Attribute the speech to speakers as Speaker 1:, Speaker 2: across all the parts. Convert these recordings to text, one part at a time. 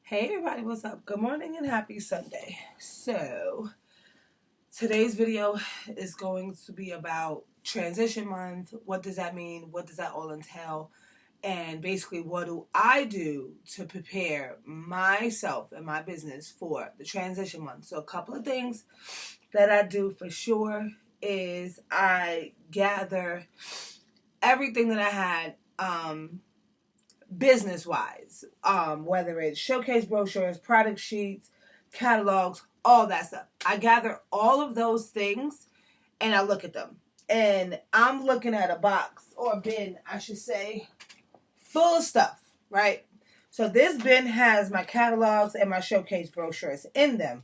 Speaker 1: Hey everybody, what's up? Good morning and happy Sunday. So, today's video is going to be about transition month. What does that mean? What does that all entail? And basically, what do I do to prepare myself and my business for the transition month? So, a couple of things that I do for sure is I gather everything that I had business wise, whether it's showcase brochures, product sheets, catalogs, all that stuff. I gather all of those things and I look at them. And I'm looking at a box or bin, I should say, full of stuff, right? So this bin has my catalogs and my showcase brochures in them.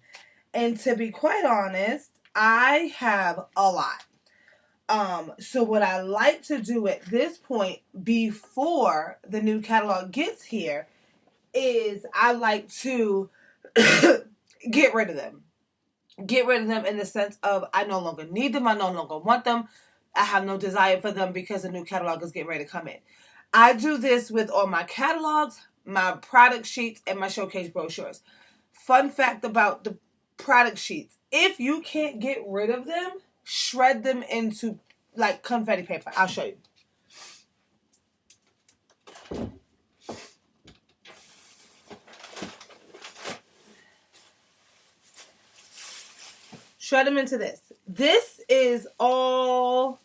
Speaker 1: And to be quite honest, I have a lot. So what I like to do at this point before the new catalog gets here is I like to get rid of them. Get rid of them in the sense of I no longer need them. I no longer want them. I have no desire for them because the new catalog is getting ready to come in. I do this with all my catalogs, my product sheets, and my showcase brochures. Fun fact about the product sheets. If you can't get rid of them, shred them into like confetti paper. I'll show you. Shred them into this. This is all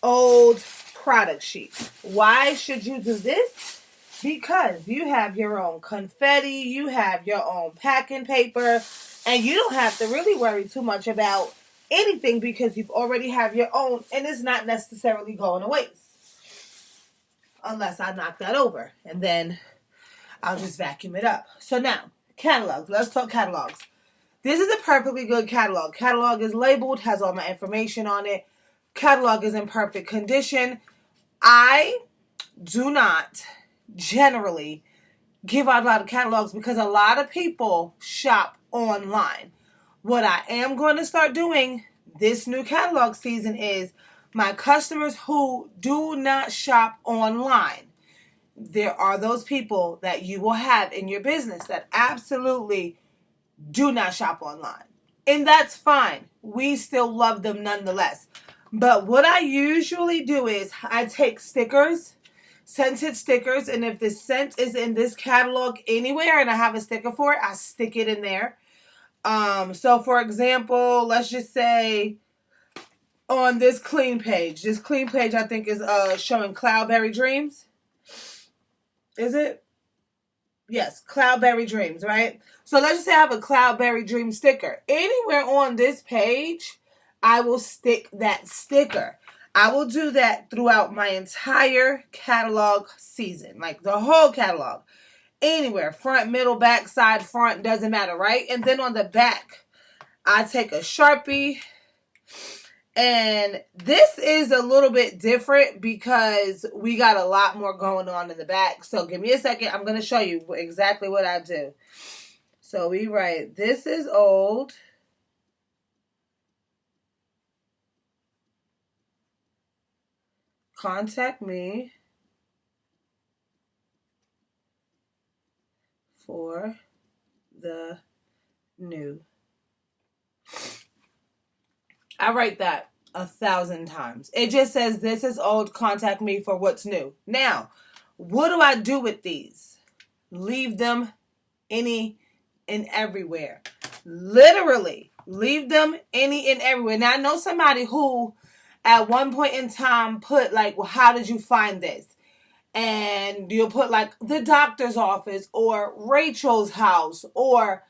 Speaker 1: old product sheets. Why should you do this? Because you have your own confetti, you have your own packing paper, and you don't have to really worry too much about anything because you've already have your own and it's not necessarily going to waste. Unless I knock that over and then I'll just vacuum it up. So now, catalogs. Let's talk catalogs. This is a perfectly good catalog. Catalog is labeled, has all my information on it. Catalog is in perfect condition. I do not generally give out a lot of catalogs because a lot of people shop online. What I am going to start doing this new catalog season is my customers who do not shop online. There are those people that you will have in your business that absolutely do not shop online. And that's fine. We still love them nonetheless. But what I usually do is I take stickers, scented stickers, and if the scent is in this catalog anywhere and I have a sticker for it, I stick it in there. So for example, let's just say on this clean page. This clean page I think is showing Cloudberry Dreams. Is it? Yes, Cloudberry Dreams, right? So let's just say I have a Cloudberry Dream sticker. Anywhere on this page, I will stick that sticker. I will do that throughout my entire catalog season, like the whole catalog. Anywhere, front, middle, back, side, front, doesn't matter, right? And then on the back, I take a Sharpie. And this is a little bit different because we got a lot more going on in the back. So give me a second. I'm going to show you exactly what I do. So we write, this is old. Contact me for the new. I write that 1,000 times. It just says, this is old, contact me for what's new. Now, what do I do with these? Leave them any and everywhere. Literally, leave them any and everywhere. Now, I know somebody who at one point in time put like, well, how did you find this? And you'll put like the doctor's office or Rachel's house or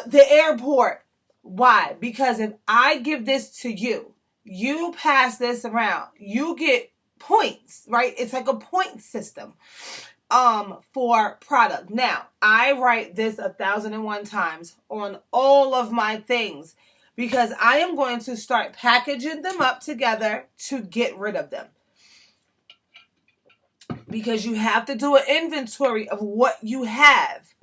Speaker 1: the airport. Why? Because if I give this to you, you pass this around, you get points, right? It's like a point system for product. Now, I write this 1,001 times on all of my things because I am going to start packaging them up together to get rid of them. Because you have to do an inventory of what you have,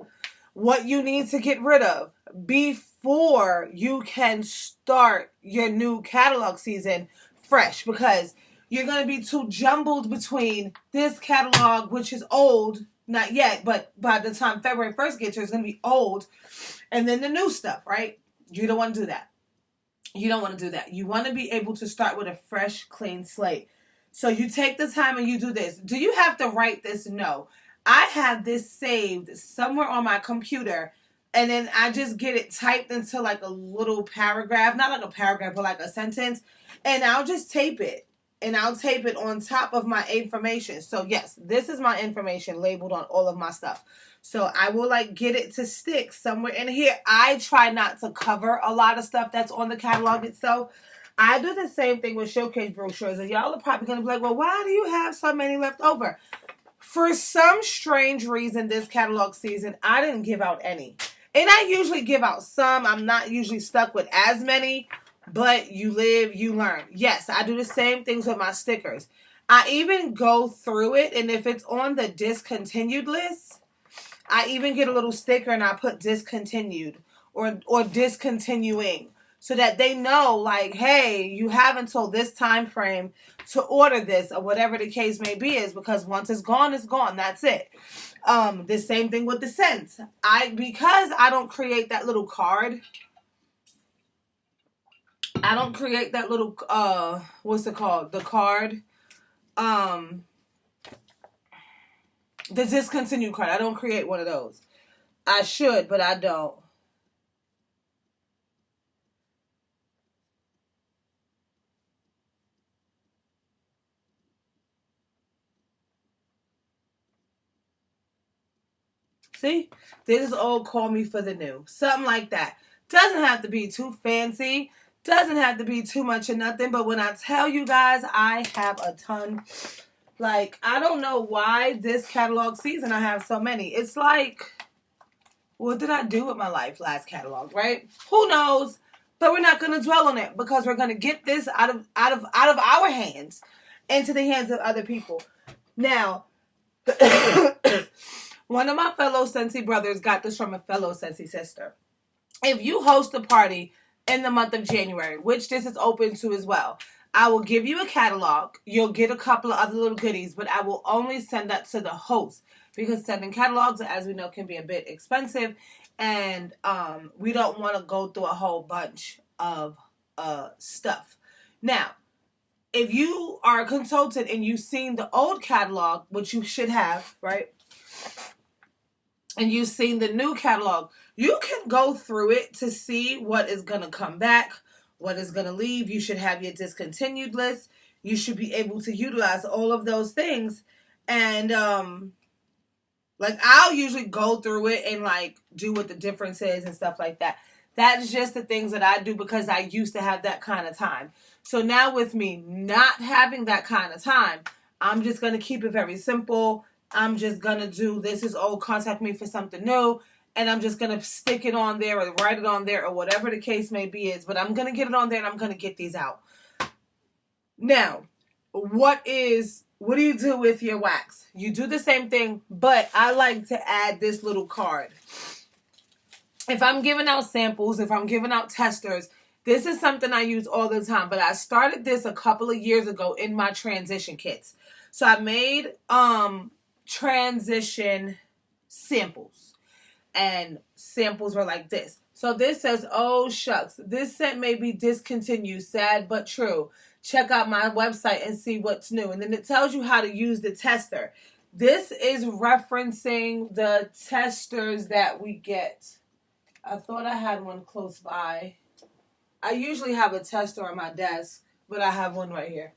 Speaker 1: what you need to get rid of before you can start your new catalog season fresh, because you're going to be too jumbled between this catalog, which is old, Not yet, but by the time February 1st gets here, it's going to be old. And then the new stuff, right? You don't want to do that. You don't want to do that. You want to be able to start with a fresh, clean slate. So you take the time and you do this. Do you have to write this? No. I have this saved somewhere on my computer, and then I just get it typed into like a little paragraph, not like a paragraph, but like a sentence, and I'll just tape it. And I'll tape it on top of my information. So yes, this is my information labeled on all of my stuff. So I will like get it to stick somewhere in here. I try not to cover a lot of stuff that's on the catalog itself. I do the same thing with showcase brochures. And y'all are probably going to be like, well, why do you have so many left over? For some strange reason this catalog season, I didn't give out any. And I usually give out some. I'm not usually stuck with as many. But you live, you learn. Yes, I do the same things with my stickers. I even go through it. And if it's on the discontinued list, I even get a little sticker and I put discontinued or discontinuing, so that they know, like, hey, you have until this time frame to order this, or whatever the case may be, is because once it's gone, it's gone. That's it. The same thing with the scents. Because I don't create that little card. I don't create that little what's it called? The card. The discontinued card. I don't create one of those. I should, but I don't. See? This is old, call me for the new. Something like that. Doesn't have to be too fancy. Doesn't have to be too much of nothing. But when I tell you guys, I have a ton. Like, I don't know why this catalog season I have so many. It's like, what did I do with my life last catalog, right? Who knows? But we're not going to dwell on it, because we're going to get this out of our hands into the hands of other people. Now, one of my fellow Scentsy brothers got this from a fellow Scentsy sister. If you host a party in the month of January, which this is open to as well, I will give you a catalog. You'll get a couple of other little goodies, but I will only send that to the host, because sending catalogs, as we know, can be a bit expensive, and we don't want to go through a whole bunch of stuff. Now, if you are a consultant and you've seen the old catalog, which you should have, right? And you've seen the new catalog, you can go through it to see what is going to come back, what is going to leave. You should have your discontinued list. You should be able to utilize all of those things. And, like, I'll usually go through it and, like, do what the difference is and stuff like that. That's just the things that I do, because I used to have that kind of time. So now with me not having that kind of time, I'm just going to keep it very simple. I'm just going to do, this is old, contact me for something new. And I'm just going to stick it on there or write it on there or whatever the case may be is. But I'm going to get it on there and I'm going to get these out. Now, what do you do with your wax? You do the same thing, but I like to add this little card. If I'm giving out samples, if I'm giving out testers, this is something I use all the time. But I started this a couple of years ago in my transition kits. So I made transition samples. And samples were like this. So this says, oh shucks, this scent may be discontinued, sad but true. Check out my website and see what's new. And then it tells you how to use the tester. This is referencing the testers that we get. I thought I had one close by. I usually have a tester on my desk, but I have one right here.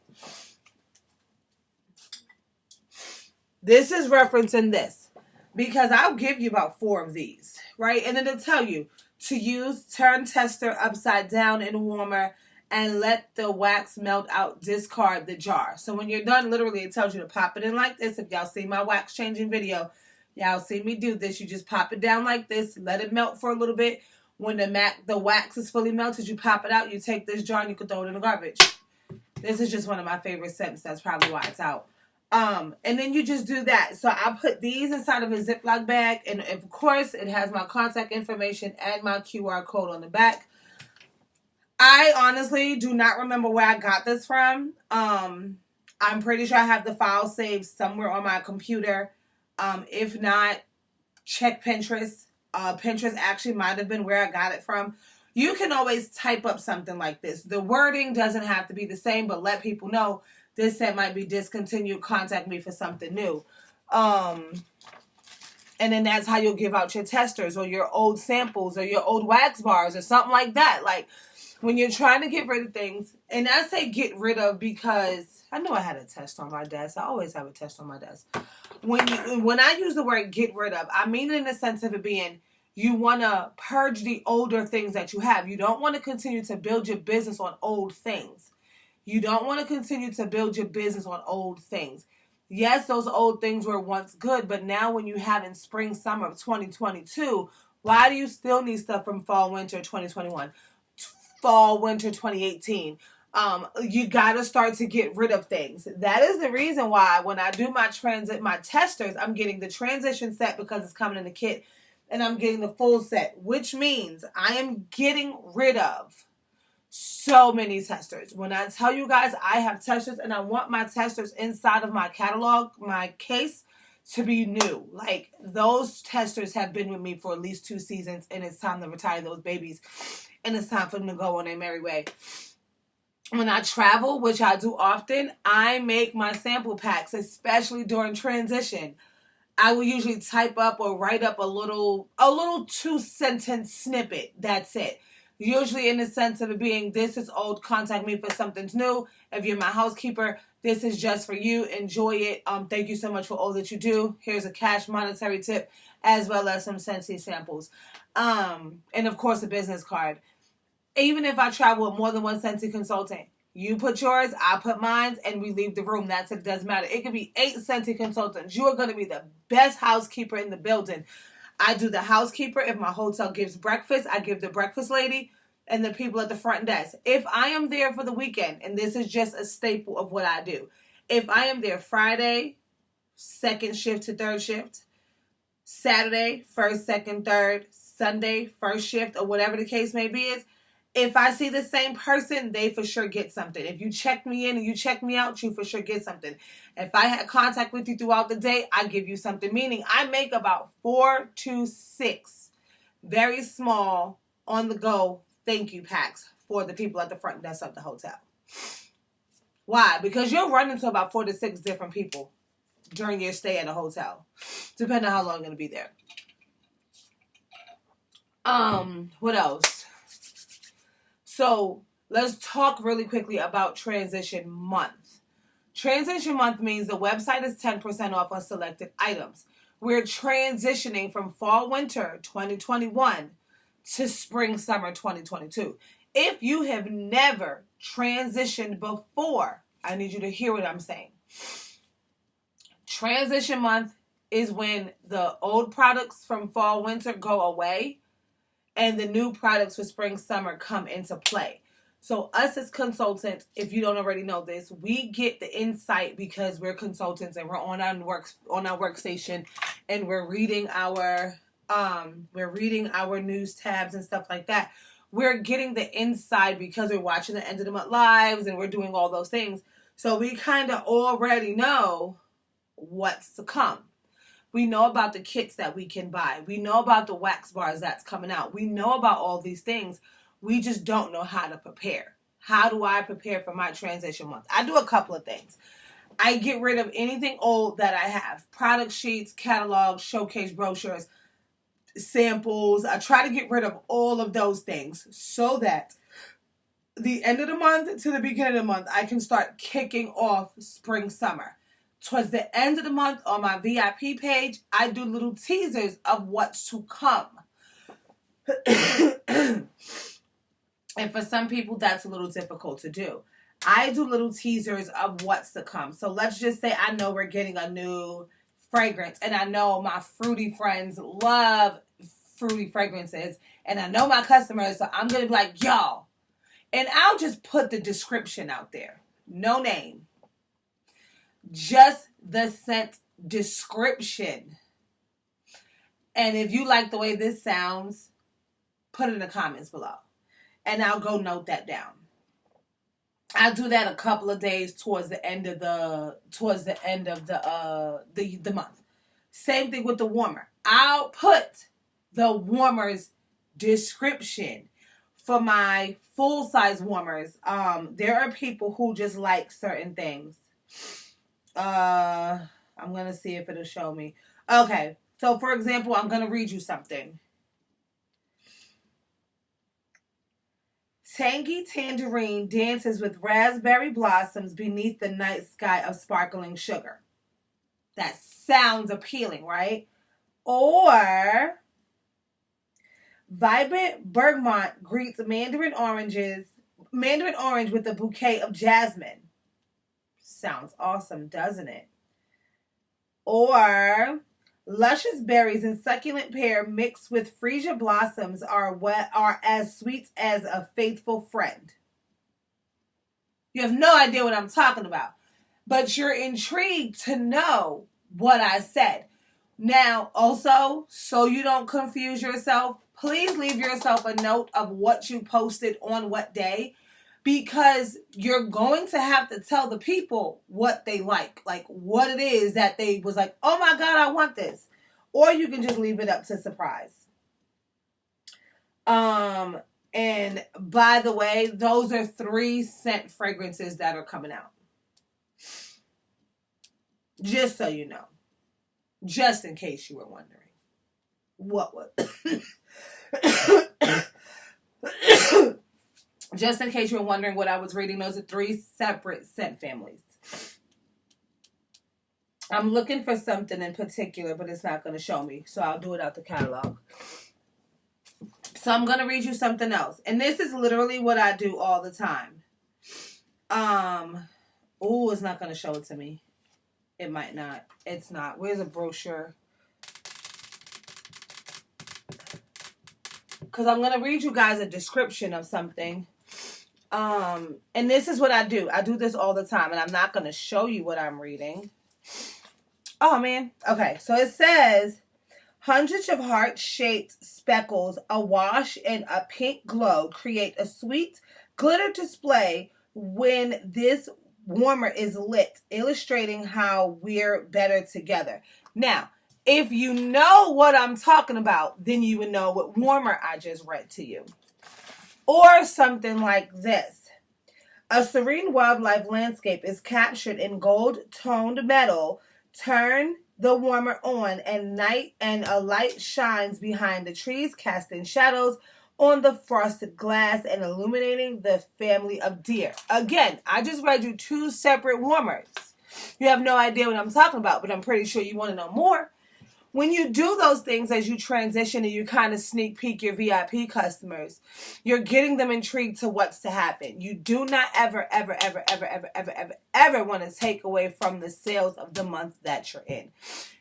Speaker 1: This is referencing this, because I'll give you about 4 of these, right? And it'll tell you to use, turn tester upside down in warmer, and let the wax melt out, discard the jar. So when you're done, literally it tells you to pop it in like this. If y'all see my wax changing video, y'all see me do this. You just pop it down like this, let it melt for a little bit. When the wax is fully melted, you pop it out, you take this jar and you can throw it in the garbage. This is just one of my favorite scents. That's probably why it's out. And then you just do that. So I put these inside of a Ziploc bag, and of course it has my contact information and my QR code on the back. I honestly do not remember where I got this from. I'm pretty sure I have the file saved somewhere on my computer. If not, check Pinterest. Pinterest actually might have been where I got it from. You can always type up something like this. The wording doesn't have to be the same, but let people know this set might be discontinued. Contact me for something new. And then that's how you'll give out your testers or your old samples or your old wax bars or something like that. Like when you're trying to get rid of things, and I say get rid of because I know I had a test on my desk. I always have a test on my desk. When I use the word get rid of, I mean it in the sense of it being you want to purge the older things that you have. You don't want to continue to build your business on old things. You don't want to continue to build your business on old things. Yes, those old things were once good, but now when you have in spring, summer of 2022, why do you still need stuff from fall, winter 2021, fall, winter 2018? You got to start to get rid of things. That is the reason why when I do my testers, I'm getting the transition set because it's coming in the kit, and I'm getting the full set, which means I am getting rid of so many testers. When I tell you guys I have testers and I want my testers inside of my catalog, my case, to be new. Like those testers have been with me for at least 2 seasons, and it's time to retire those babies, and it's time for them to go on their merry way. When I travel, which I do often, I make my sample packs, especially during transition. I will usually type up or write up a little 2-sentence snippet. That's it. Usually in the sense of it being, this is old, contact me for something's new. If you're my housekeeper, this is just for you. Enjoy it. Thank you so much for all that you do. Here's a cash monetary tip, as well as some Scentsy samples. And of course, a business card. Even if I travel with more than one Scentsy consultant, you put yours, I put mine, and we leave the room. That's it. It doesn't matter. It could be 8 Scentsy consultants. You are going to be the best housekeeper in the building. I do the housekeeper. If my hotel gives breakfast, I give the breakfast lady and the people at the front desk. If I am there for the weekend, and this is just a staple of what I do, if I am there Friday, second shift to third shift, Saturday, first, second, third, Sunday, first shift, or whatever the case may be is, if I see the same person, they for sure get something. If you check me in and you check me out, you for sure get something. If I had contact with you throughout the day, I give you something. Meaning I make about 4 to 6 very small on-the-go thank you packs for the people at the front desk of the hotel. Why? Because you'll run into about 4 to 6 different people during your stay at a hotel, depending on how long you're going to be there. What else? So let's talk really quickly about Transition Month. Transition Month means the website is 10% off on selected items. We're transitioning from fall winter 2021 to spring summer 2022. If you have never transitioned before, I need you to hear what I'm saying. Transition Month is when the old products from fall winter go away and the new products for spring, summer come into play. So us as consultants, if you don't already know this, we get the insight because we're consultants and we're on our workstation and we're reading our news tabs and stuff like that. We're getting the inside because we're watching the end of the month lives and we're doing all those things. So we kind of already know what's to come. We know about the kits that we can buy. We know about the wax bars that's coming out. We know about all these things. We just don't know how to prepare. How do I prepare for my transition month? I do a couple of things. I get rid of anything old that I have. Product sheets, catalogs, showcase brochures, samples. I try to get rid of all of those things so that the end of the month to the beginning of the month, I can start kicking off spring, summer. Towards the end of the month on my VIP page, I do little teasers of what's to come. And for some people, that's a little difficult to do. I do little teasers of what's to come. So let's just say I know we're getting a new fragrance. And I know my fruity friends love fruity fragrances. And I know my customers. So I'm going to be like, y'all. And I'll just put the description out there. No name. Just the scent description. And if you like the way this sounds, put it in the comments below. And I'll go note that down. I do that a couple of days towards the end of the month. Same thing with the warmer. I'll put the warmer's description for my full-size warmers. There are people who just like certain things. I'm going to see if it'll show me. Okay. So, for example, I'm going to read you something. Tangy tangerine dances with raspberry blossoms beneath the night sky of sparkling sugar. That sounds appealing, right? Or vibrant bergamot greets mandarin orange with a bouquet of jasmine. Sounds awesome, doesn't it? Or luscious berries and succulent pear mixed with freesia blossoms are as sweet as a faithful friend. You have no idea what I'm talking about, but you're intrigued to know what I said. Now, also, so you don't confuse yourself, please leave yourself a note of what you posted on what day, because you're going to have to tell the people what they like what it is that they was like, oh my God, I want this. Or you can just leave it up to surprise. And by the way, those are 3 scent fragrances that are coming out. Just so you know. Just in case you were wondering. What was... Just in case you were wondering what I was reading, those are 3 separate scent families. I'm looking for something in particular, but it's not going to show me, so I'll do it out the catalog. So I'm going to read you something else. And this is literally what I do all the time. Oh, it's not going to show it to me. It might not. It's not. Where's a brochure? Because I'm going to read you guys a description of something. And this is what I do. I do this all the time, and I'm not going to show you what I'm reading. Oh, man. Okay, so it says, hundreds of heart-shaped speckles awash in a pink glow create a sweet glitter display when this warmer is lit, illustrating how we're better together. Now, if you know what I'm talking about, then you would know what warmer I just read to you. Or something like this. A serene wildlife landscape is captured in gold-toned metal. Turn the warmer on and a light shines behind the trees, casting shadows on the frosted glass and illuminating the family of deer. Again, I just read you 2 separate warmers. You have no idea what I'm talking about, but I'm pretty sure you want to know more. When you do those things as you transition and you kind of sneak peek your VIP customers, you're getting them intrigued to what's to happen. You do not ever want to take away from the sales of the month that you're in.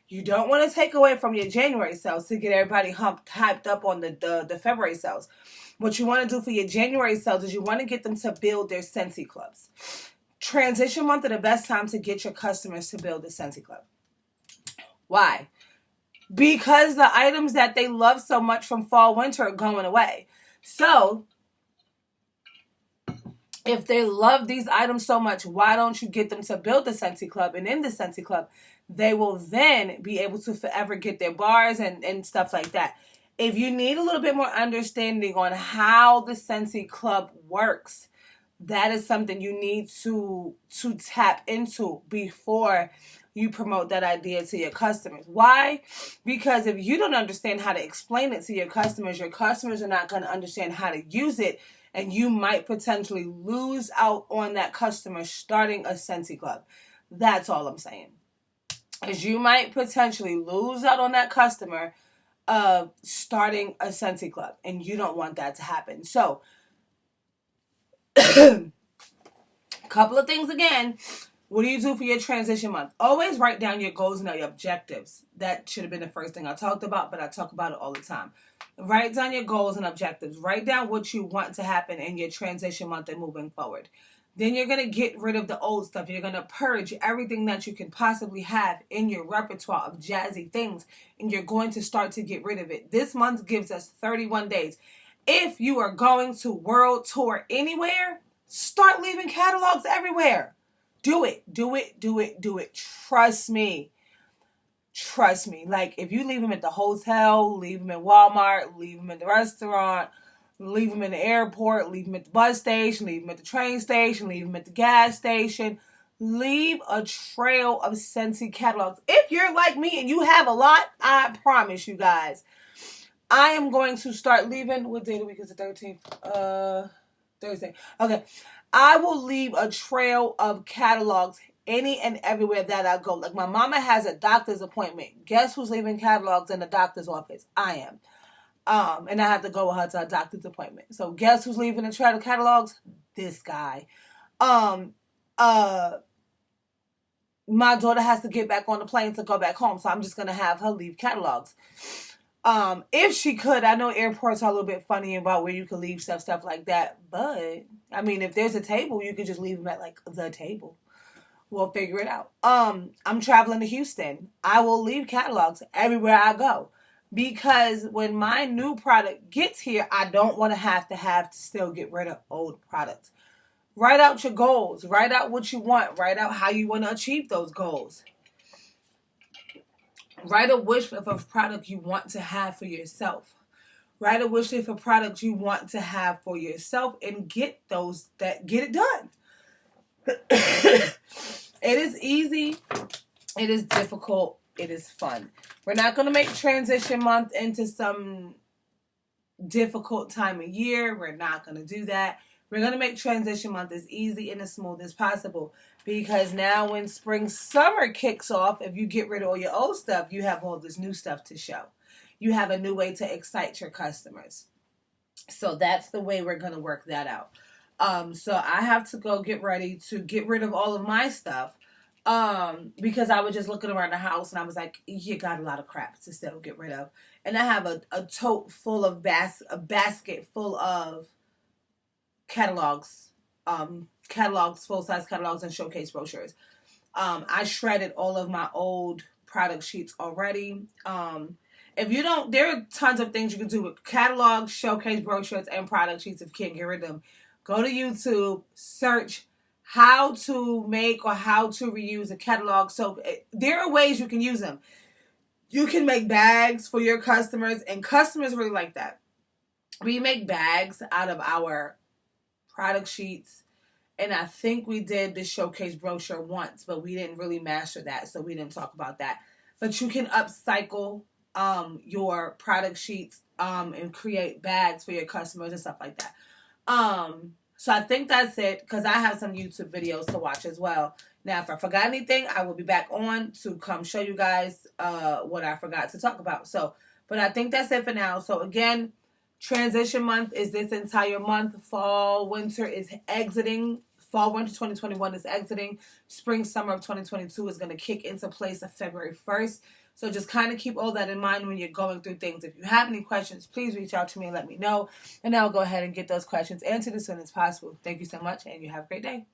Speaker 1: You don't want to take away from your January sales to get everybody hyped up on the February sales. What you want to do for your January sales is you want to get them to build their Scentsy clubs. Transition month are the best time to get your customers to build the Scentsy club. Why? Because the items that they love so much from fall, winter are going away. So, if they love these items so much, why don't you get them to build the Scentsy club? And in the Scentsy club, they will then be able to forever get their bars and stuff like that. If you need a little bit more understanding on how the Scentsy club works, that is something you need to tap into before you promote that idea to your customers. Why? Because if you don't understand how to explain it to your customers are not going to understand how to use it, and you might potentially lose out on that customer starting a Scentsy club. That's all I'm saying. As you might potentially lose out on that customer of starting a Scentsy club, and you don't want that to happen. So, couple of things again. What do you do for your transition month? Always write down your goals and your objectives. That should have been the first thing I talked about, but I talk about it all the time. Write down your goals and objectives. Write down what you want to happen in your transition month and moving forward. Then you're going to get rid of the old stuff. You're going to purge everything that you can possibly have in your repertoire of jazzy things, and you're going to start to get rid of it. This month gives us 31 days. If you are going to world tour anywhere, start leaving catalogs everywhere. Do it. Trust me. Trust me. Like, if you leave them at the hotel, leave them at Walmart, leave them at the restaurant, leave them in the airport, leave them at the bus station, leave them at the train station, leave them at the gas station. Leave a trail of Scentsy catalogs. If you're like me and you have a lot, I promise you guys, I am going to start leaving. What day of the week is the 13th? Thursday. Okay. I will leave a trail of catalogs any and everywhere that I go. Like, my mama has a doctor's appointment. Guess who's leaving catalogs in the doctor's office? I am. And I have to go with her to a doctor's appointment. So guess who's leaving a trail of catalogs? This guy. My daughter has to get back on the plane to go back home, so I'm just gonna have her leave catalogs. If she could, I know airports are a little bit funny about where you can leave stuff like that. But I mean, if there's a table, you could just leave them at like the table. We'll figure it out. I'm traveling to Houston. I will leave catalogs everywhere I go, because when my new product gets here, I don't want to have to still get rid of old products. Write out your goals. Write out what you want. Write out how you want to achieve those goals. Write a wish list of a product you want to have for yourself. Write a wish list of products you want to have for yourself and get it done. It is easy. It is difficult. It is fun. We're not going to make transition month into some difficult time of year. We're not going to do that. We're going to make transition month as easy and as smooth as possible, because now when spring summer kicks off, if you get rid of all your old stuff, you have all this new stuff to show. You have a new way to excite your customers. So that's the way we're going to work that out. So I have to go get ready to get rid of all of my stuff, because I was just looking around the house and I was like, you got a lot of crap to still get rid of. And I have a tote full of a basket full of catalogs, full-size catalogs and showcase brochures. I shredded all of my old product sheets already. If you don't, there are tons of things you can do with catalogs, showcase brochures, and product sheets if you can't get rid of them. Go to YouTube, search how to make or how to reuse a catalog. So there are ways you can use them. You can make bags for your customers, and customers really like that. We make bags out of our product sheets, and I think we did the showcase brochure once, but we didn't really master that, so we didn't talk about that. But you can upcycle your product sheets and create bags for your customers and stuff like that. So I think that's it, because I have some YouTube videos to watch as well. Now, if I forgot anything, I will be back on to come show you guys what I forgot to talk about. But I think that's it for now. So again, transition month is this entire month. Fall, winter is exiting. Fall, winter 2021 is exiting. Spring, summer of 2022 is going to kick into place on February 1st. So just kind of keep all that in mind when you're going through things. If you have any questions, please reach out to me and let me know. And I'll go ahead and get those questions answered as soon as possible. Thank you so much, and you have a great day.